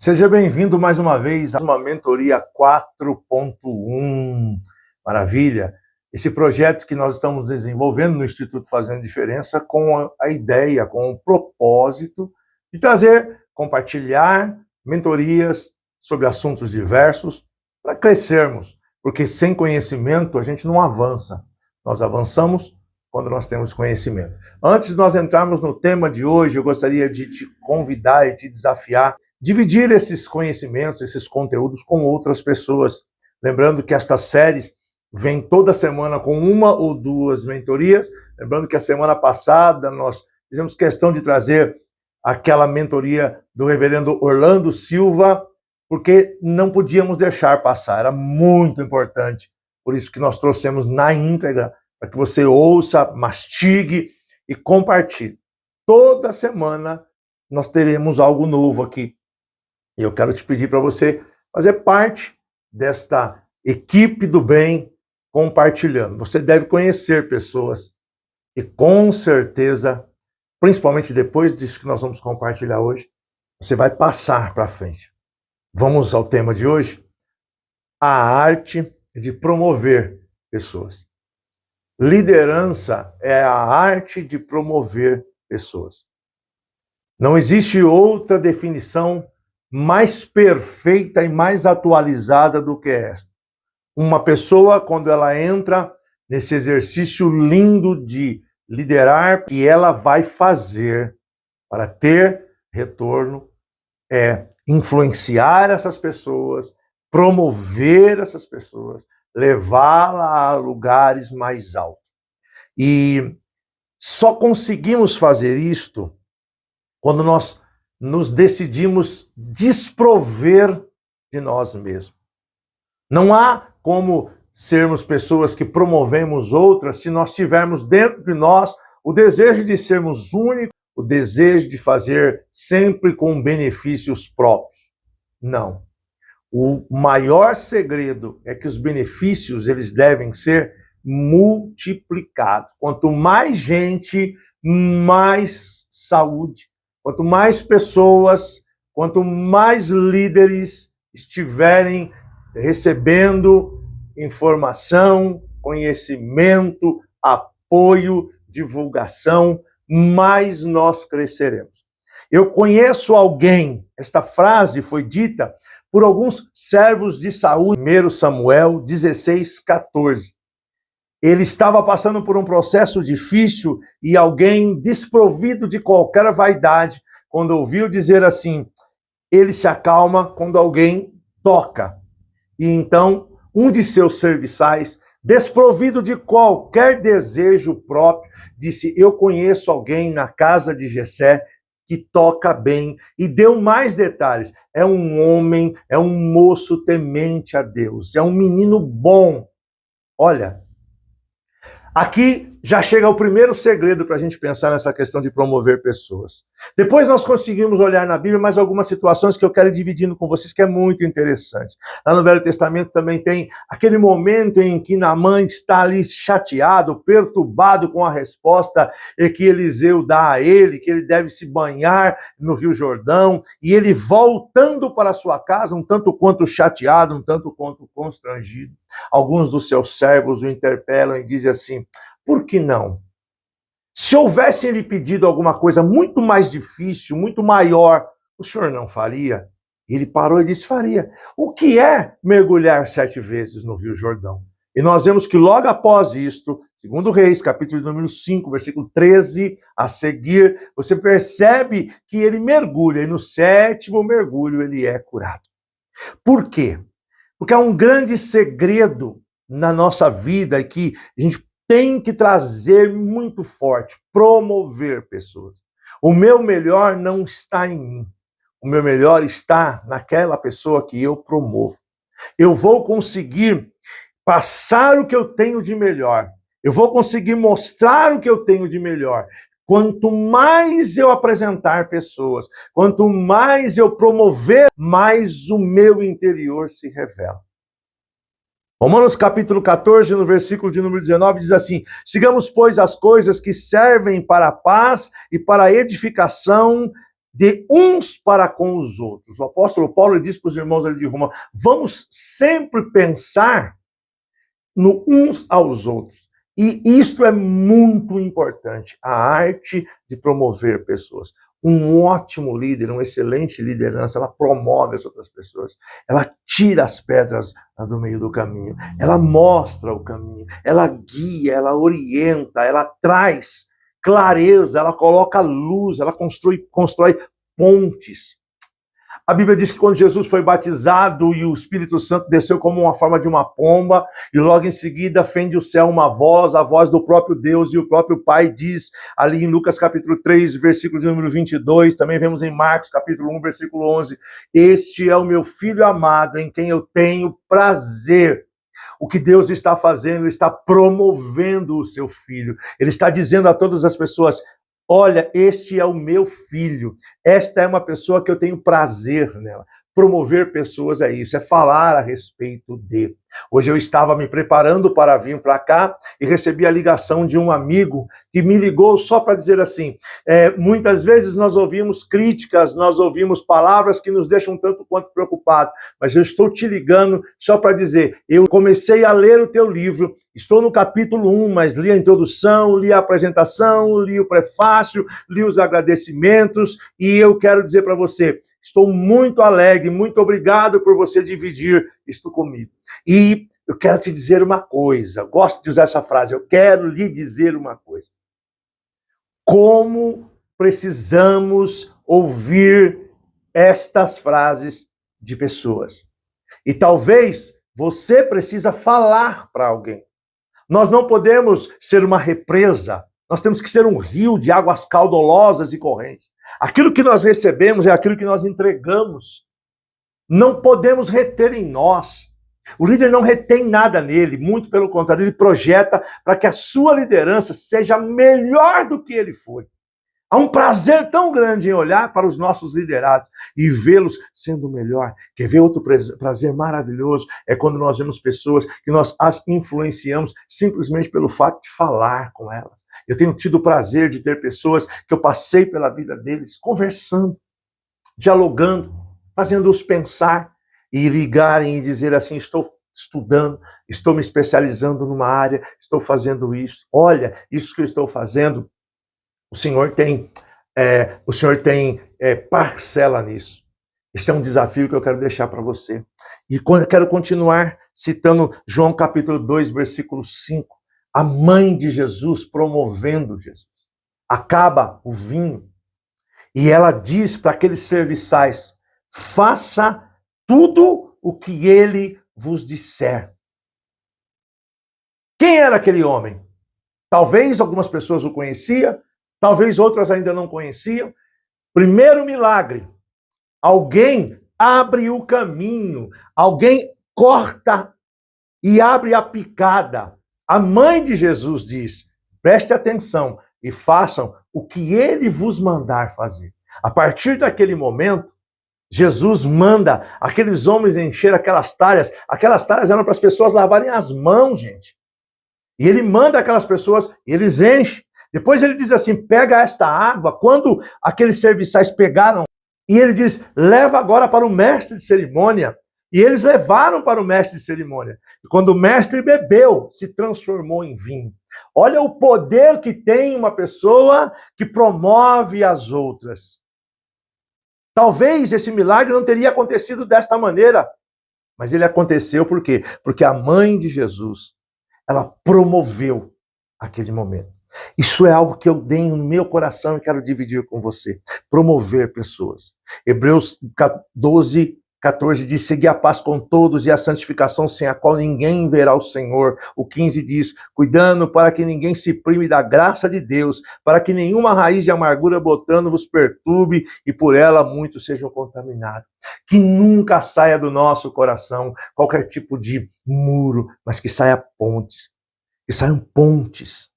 Seja bem-vindo mais uma vez a uma mentoria 4.1. Maravilha! Esse projeto que nós estamos desenvolvendo no Instituto Fazendo Diferença com a ideia, com o propósito de trazer, compartilhar mentorias sobre assuntos diversos para crescermos, porque sem conhecimento a gente não avança. Nós avançamos quando nós temos conhecimento. Antes de nós entrarmos no tema de hoje, eu gostaria de te convidar e te desafiar dividir esses conhecimentos, esses conteúdos com outras pessoas. Lembrando que estas séries vêm toda semana com uma ou duas mentorias. Lembrando que a semana passada nós fizemos questão de trazer aquela mentoria do reverendo Orlando Silva, porque não podíamos deixar passar, era muito importante. Por isso que nós trouxemos na íntegra, para que você ouça, mastigue e compartilhe. Toda semana nós teremos algo novo aqui. E eu quero te pedir para você fazer parte desta equipe do bem compartilhando. Você deve conhecer pessoas e com certeza, principalmente depois disso que nós vamos compartilhar hoje, você vai passar para frente. Vamos ao tema de hoje? A arte de promover pessoas. Liderança é a arte de promover pessoas. Não existe outra definição mais perfeita e mais atualizada do que esta. Uma pessoa, quando ela entra nesse exercício lindo de liderar, que ela vai fazer para ter retorno, é influenciar essas pessoas, promover essas pessoas, levá-la a lugares mais altos. E só conseguimos fazer isto quando nós nos decidimos desprover de nós mesmos. Não há como sermos pessoas que promovemos outras se nós tivermos dentro de nós o desejo de sermos únicos, o desejo de fazer sempre com benefícios próprios. Não. O maior segredo é que os benefícios eles devem ser multiplicados. Quanto mais gente, mais saúde. Quanto mais pessoas, quanto mais líderes estiverem recebendo informação, conhecimento, apoio, divulgação, mais nós cresceremos. Eu conheço alguém, esta frase foi dita por alguns servos de saúde, 1 Samuel 16:14. Ele estava passando por um processo difícil e alguém desprovido de qualquer vaidade, quando ouviu dizer assim, ele se acalma quando alguém toca. E então, um de seus serviçais, desprovido de qualquer desejo próprio, disse, eu conheço alguém na casa de Jessé que toca bem, e deu mais detalhes. É um homem, é um moço temente a Deus, é um menino bom. Olha, aqui já chega o primeiro segredo para a gente pensar nessa questão de promover pessoas. Depois nós conseguimos olhar na Bíblia mais algumas situações que eu quero ir dividindo com vocês, que é muito interessante. Lá no Velho Testamento também tem aquele momento em que Naamã está ali chateado, perturbado com a resposta que Eliseu dá a ele, que ele deve se banhar no Rio Jordão, e ele voltando para sua casa, um tanto quanto chateado, um tanto quanto constrangido. Alguns dos seus servos o interpelam e dizem assim, por que não? Se houvessem lhe pedido alguma coisa muito mais difícil, muito maior, o senhor não faria? Ele parou e disse, faria. O que é mergulhar 7 vezes no Rio Jordão? E nós vemos que logo após isto, 2 Reis, capítulo número 5, versículo 13, a seguir, você percebe que ele mergulha, e no 7º mergulho ele é curado. Por quê? Porque há um grande segredo na nossa vida que a gente tem que trazer muito forte, promover pessoas. O meu melhor não está em mim. O meu melhor está naquela pessoa que eu promovo. Eu vou conseguir passar o que eu tenho de melhor. Eu vou conseguir mostrar o que eu tenho de melhor. Quanto mais eu apresentar pessoas, quanto mais eu promover, mais o meu interior se revela. Romanos capítulo 14, no versículo de número 19, diz assim, sigamos, pois, as coisas que servem para a paz e para a edificação de uns para com os outros. O apóstolo Paulo diz para os irmãos ali de Roma, vamos sempre pensar no uns aos outros. E isto é muito importante, a arte de promover pessoas. Um ótimo líder, uma excelente liderança, ela promove as outras pessoas. Ela tira as pedras do meio do caminho. Ela mostra o caminho. Ela guia, ela orienta, ela traz clareza, ela coloca luz, ela constrói pontes. A Bíblia diz que quando Jesus foi batizado e o Espírito Santo desceu como uma forma de uma pomba, e logo em seguida fende o céu uma voz, a voz do próprio Deus, e o próprio Pai diz, ali em Lucas capítulo 3, versículo de número 22, também vemos em Marcos capítulo 1, versículo 11, este é o meu Filho amado, em quem eu tenho prazer. O que Deus está fazendo, Ele está promovendo o seu Filho. Ele está dizendo a todas as pessoas, olha, este é o meu filho, esta é uma pessoa que eu tenho prazer nela. Promover pessoas é isso, é falar a respeito de. Hoje eu estava me preparando para vir para cá e recebi a ligação de um amigo que me ligou só para dizer assim, muitas vezes nós ouvimos críticas, nós ouvimos palavras que nos deixam tanto quanto preocupados, mas eu estou te ligando só para dizer, eu comecei a ler o teu livro, estou no capítulo 1, mas li a introdução, li a apresentação, li o prefácio, li os agradecimentos e eu quero dizer para você, estou muito alegre, muito obrigado por você dividir isto comigo. E eu quero te dizer uma coisa, gosto de usar essa frase, eu quero lhe dizer uma coisa. Como precisamos ouvir estas frases de pessoas. E talvez você precisa falar para alguém. Nós não podemos ser uma represa, nós temos que ser um rio de águas caudalosas e correntes. Aquilo que nós recebemos é aquilo que nós entregamos. Não podemos reter em nós. O líder não retém nada nele, muito pelo contrário, ele projeta para que a sua liderança seja melhor do que ele foi. Há um prazer tão grande em olhar para os nossos liderados e vê-los sendo melhor. Quer ver outro prazer maravilhoso? É quando nós vemos pessoas que nós as influenciamos simplesmente pelo fato de falar com elas. Eu tenho tido o prazer de ter pessoas que eu passei pela vida deles conversando, dialogando, fazendo-os pensar e ligarem e dizer assim, estou estudando, estou me especializando numa área, estou fazendo isso. Olha, isso que eu estou fazendo, o Senhor tem parcela nisso. Esse é um desafio que eu quero deixar para você. E quero continuar citando João capítulo 2, versículo 5. A mãe de Jesus promovendo Jesus. Acaba o vinho. E ela diz para aqueles serviçais, faça tudo o que ele vos disser. Quem era aquele homem? Talvez algumas pessoas o conheciam, talvez outras ainda não conheciam. Primeiro milagre. Alguém abre o caminho, alguém corta e abre a picada. A mãe de Jesus diz, preste atenção e façam o que ele vos mandar fazer. A partir daquele momento, Jesus manda aqueles homens encher aquelas talhas eram para as pessoas lavarem as mãos, gente. E ele manda aquelas pessoas, e eles enchem. Depois ele diz assim, pega esta água, quando aqueles serviçais pegaram, e ele diz, leva agora para o mestre de cerimônia. E eles levaram para o mestre de cerimônia. E quando o mestre bebeu, se transformou em vinho. Olha o poder que tem uma pessoa que promove as outras. Talvez esse milagre não teria acontecido desta maneira, mas ele aconteceu por quê? Porque a mãe de Jesus, ela promoveu aquele momento. Isso é algo que eu tenho no meu coração e quero dividir com você. Promover pessoas. Hebreus 12, 14 diz, segui a paz com todos e a santificação sem a qual ninguém verá o Senhor. O 15 diz, cuidando para que ninguém se prive da graça de Deus, para que nenhuma raiz de amargura botando vos perturbe e por ela muitos sejam contaminados. Que nunca saia do nosso coração qualquer tipo de muro, mas que saia pontes, que saiam pontes.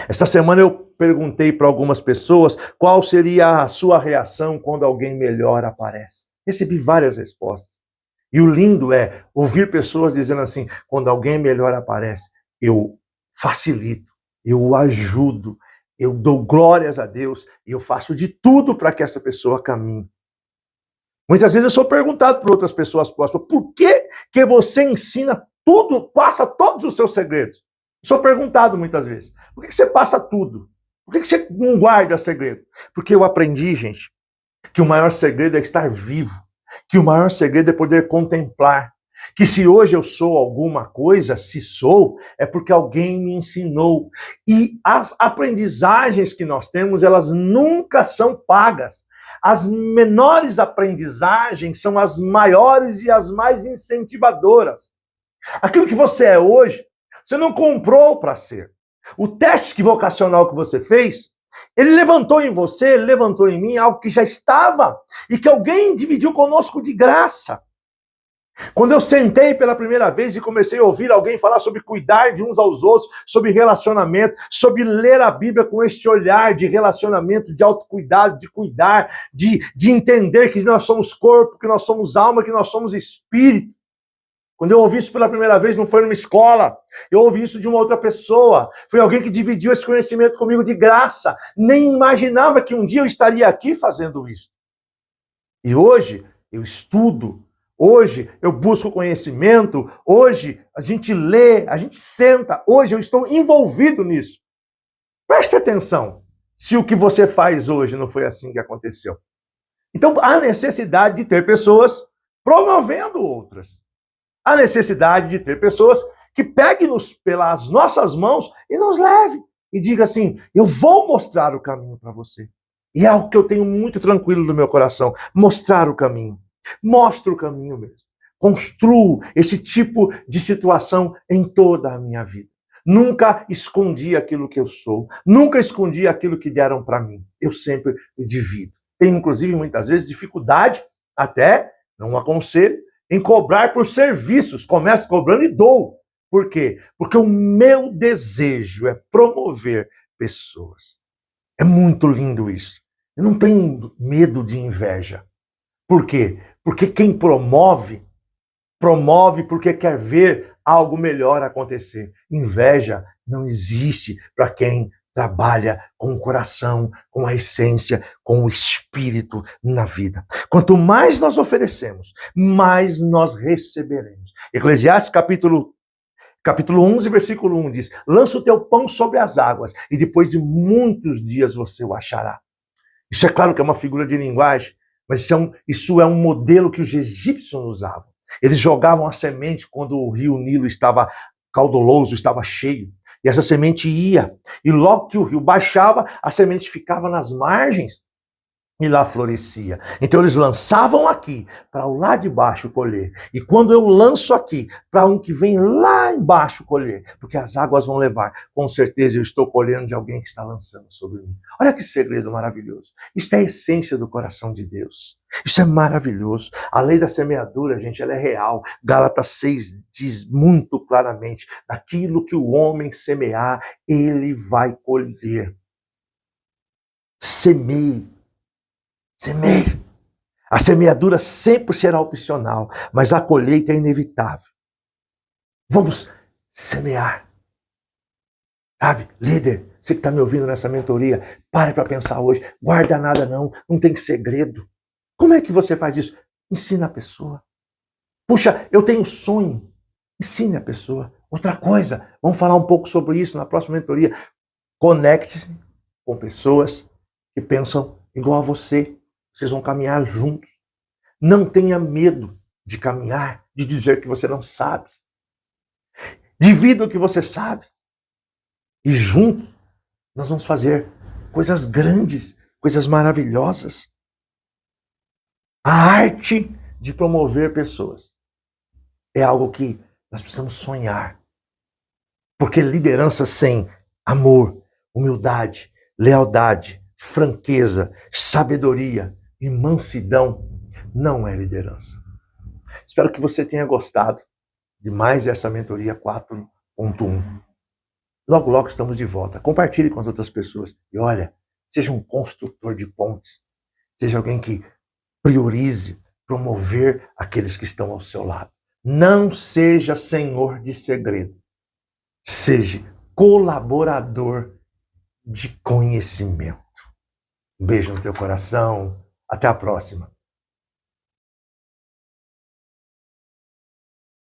Esta semana eu perguntei para algumas pessoas qual seria a sua reação quando alguém melhor aparece. Recebi várias respostas. E o lindo é ouvir pessoas dizendo assim, quando alguém melhor aparece, eu facilito, eu o ajudo, eu dou glórias a Deus e eu faço de tudo para que essa pessoa caminhe. Muitas vezes eu sou perguntado por outras pessoas próximas, por que você ensina tudo, passa todos os seus segredos? Sou perguntado muitas vezes, por que você passa tudo? Por que você não guarda segredo? Porque eu aprendi, gente, que o maior segredo é estar vivo, que o maior segredo é poder contemplar, que se hoje eu sou alguma coisa, se sou, é porque alguém me ensinou. E as aprendizagens que nós temos, elas nunca são pagas. As menores aprendizagens são as maiores e as mais incentivadoras. Aquilo que você é hoje, você não comprou para ser. O teste vocacional que você fez, ele levantou em você, ele levantou em mim algo que já estava e que alguém dividiu conosco de graça. Quando eu sentei pela primeira vez e comecei a ouvir alguém falar sobre cuidar de uns aos outros, sobre relacionamento, sobre ler a Bíblia com este olhar de relacionamento, de autocuidado, de cuidar, de entender que nós somos corpo, que nós somos alma, que nós somos espírito. Quando eu ouvi isso pela primeira vez, não foi numa escola, eu ouvi isso de uma outra pessoa. Foi alguém que dividiu esse conhecimento comigo de graça. Nem imaginava que um dia eu estaria aqui fazendo isso. E hoje eu estudo, hoje eu busco conhecimento, hoje a gente lê, a gente senta, hoje eu estou envolvido nisso. Preste atenção, se o que você faz hoje não foi assim que aconteceu. Então há necessidade de ter pessoas promovendo outras. Há necessidade de ter pessoas que peguem-nos pelas nossas mãos e nos levem. E diga assim, eu vou mostrar o caminho para você. E é algo que eu tenho muito tranquilo no meu coração, mostrar o caminho. Mostra o caminho mesmo. Construo esse tipo de situação em toda a minha vida. Nunca escondi aquilo que eu sou. Nunca escondi aquilo que deram para mim. Eu sempre divido. Tenho, inclusive, muitas vezes, dificuldade, até, não aconselho, em cobrar por serviços. Começo cobrando e dou. Por quê? Porque o meu desejo é promover pessoas. É muito lindo isso. Eu não tenho medo de inveja. Por quê? Porque quem promove, promove porque quer ver algo melhor acontecer. Inveja não existe para quem trabalha com o coração, com a essência, com o espírito na vida. Quanto mais nós oferecemos, mais nós receberemos. Eclesiastes capítulo 11, versículo 1 diz, lança o teu pão sobre as águas e depois de muitos dias você o achará. Isso é claro que é uma figura de linguagem, mas isso é um modelo que os egípcios usavam. Eles jogavam a semente quando o rio Nilo estava caudaloso, estava cheio. E essa semente ia. E logo que o rio baixava, a semente ficava nas margens e lá florescia. Então eles lançavam aqui para o lá de baixo colher. E quando eu lanço aqui para um que vem lá embaixo colher, porque as águas vão levar, com certeza eu estou colhendo de alguém que está lançando sobre mim. Olha que segredo maravilhoso. Isso é a essência do coração de Deus. Isso é maravilhoso. A lei da semeadura, gente, ela é real. Gálatas 6 diz muito claramente, daquilo que o homem semear, ele vai colher. Semeie. Semeie. A semeadura sempre será opcional, mas a colheita é inevitável. Vamos semear. Sabe, líder, você que está me ouvindo nessa mentoria, pare para pensar hoje. Guarda nada não tem segredo. Como é que você faz isso? Ensina a pessoa. Puxa, eu tenho um sonho. Ensine a pessoa. Outra coisa, vamos falar um pouco sobre isso na próxima mentoria. Conecte-se com pessoas que pensam igual a você. Vocês vão caminhar juntos. Não tenha medo de caminhar, de dizer que você não sabe. Divida o que você sabe. E juntos nós vamos fazer coisas grandes, coisas maravilhosas. A arte de promover pessoas é algo que nós precisamos sonhar. Porque liderança sem amor, humildade, lealdade, franqueza, sabedoria e mansidão não é liderança. Espero que você tenha gostado de mais essa mentoria 4.1. Logo, logo estamos de volta. Compartilhe com as outras pessoas. E olha, seja um construtor de pontes. Seja alguém que priorize promover aqueles que estão ao seu lado. Não seja senhor de segredo. Seja colaborador de conhecimento. Um beijo no teu coração. Até a próxima.